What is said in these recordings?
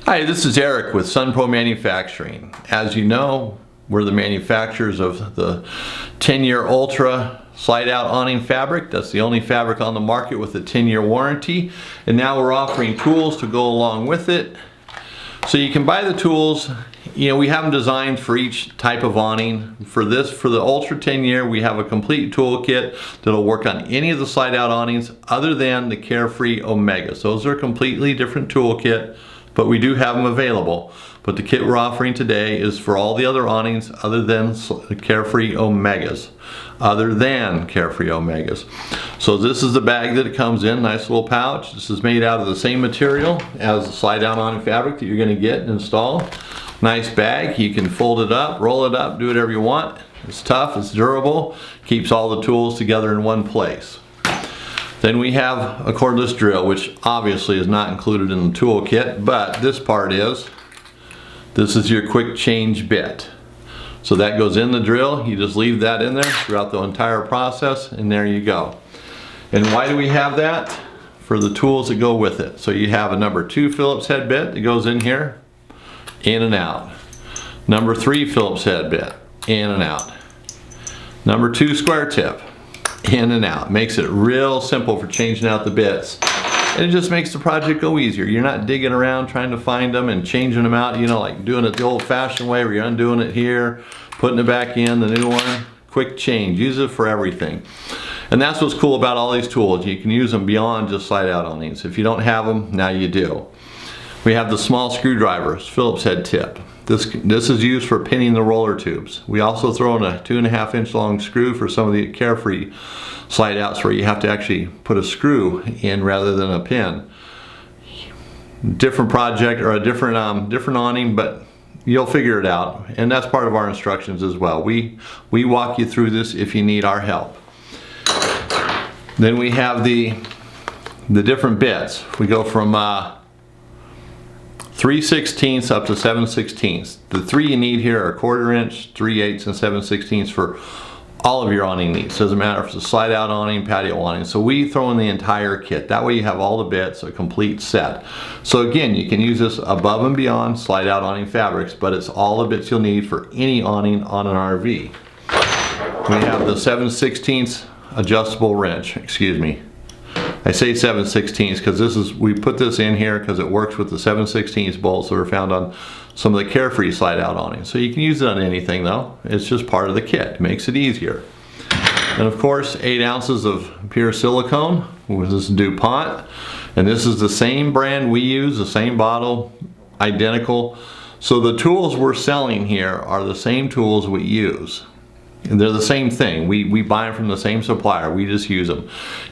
Hi, this is Eric with Sunpro Manufacturing. As you know, we're the manufacturers of the 10-year Ultra slide-out awning fabric. That's the only fabric on the market with a 10-year warranty. And now we're offering tools to go along with it. So you can buy the tools. You know, we have them designed for each type of awning. For the Ultra 10-year, we have a complete toolkit that'll work on any of the slide-out awnings other than the Carefree Omega. So those are a completely different toolkit, but we do have them available. But the kit we're offering today is for all the other awnings other than Carefree Omegas. So this is the bag that it comes in, nice little pouch. This is made out of the same material as the slide-down awning fabric that you're going to get and install. Nice bag, you can fold it up, roll it up, do whatever you want. It's tough, it's durable, keeps all the tools together in one place. Then we have a cordless drill, which obviously is not included in the toolkit, but this part is. This is your quick change bit. So that goes in the drill, you just leave that in there throughout the entire process, and there you go. And why do we have that? For the tools that go with it. So you have a number 2 Phillips head bit that goes in here, in and out. Number 3 Phillips head bit, in and out. Number 2 square tip, in and out. Makes it real simple for changing out the bits. And it just makes the project go easier. You're not digging around trying to find them and changing them out, you know, like doing it the old-fashioned way where you're undoing it here, putting it back in, the new one. Quick change, use it for everything. And that's what's cool about all these tools. You can use them beyond just slide-out awnings. If you don't have them, now you do. We have the small screwdrivers, Phillips head tip. This is used for pinning the roller tubes. We also throw in a 2.5 inch long screw for some of the Carefree slide outs where you have to actually put a screw in rather than a pin. Different project or a different awning, but you'll figure it out. And that's part of our instructions as well. We walk you through this if you need our help. Then we have the different bits. We go from 3/16 up to 7/16. The 3 you need here are 1/4 inch, 3/8, and 7/16 for all of your awning needs. Doesn't matter if it's a slide out awning, patio awning. So we throw in the entire kit. That way you have all the bits, a complete set. So again, you can use this above and beyond slide out awning fabrics, but it's all the bits you'll need for any awning on an RV. We have the 7/16 adjustable wrench, excuse me. I say 7/16 because we put this in here because it works with the 7/16 bolts that are found on some of the Carefree slide out awnings. So you can use it on anything though. It's just part of the kit. It makes it easier. And of course 8 ounces of pure silicone. This is DuPont. And this is the same brand we use, the same bottle, identical. So the tools we're selling here are the same tools we use. And they're the same thing. We buy them from the same supplier. We just use them,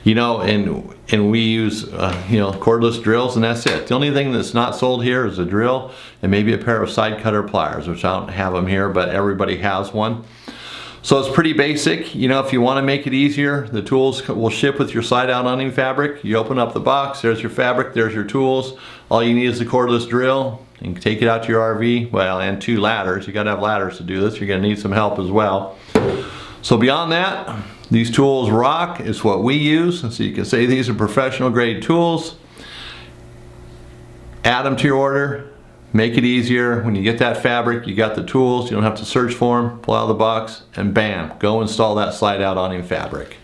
you know, and we use you know, cordless drills, and that's it. The only thing that's not sold here is a drill and maybe a pair of side cutter pliers, which I don't have them here, but everybody has one. So it's pretty basic. You know, if you want to make it easier, the tools will ship with your slide out awning fabric. You open up the box, there's your fabric, there's your tools. All you need is the cordless drill. You can take it out to your RV, well, and 2 ladders. You gotta have ladders to do this. You're gonna need some help as well. So beyond that, these tools rock. It's what we use. So you can say these are professional grade tools. Add them to your order. Make it easier. When you get that fabric, you got the tools. You don't have to search for them. Pull out of the box and bam, go install that slide out awning fabric.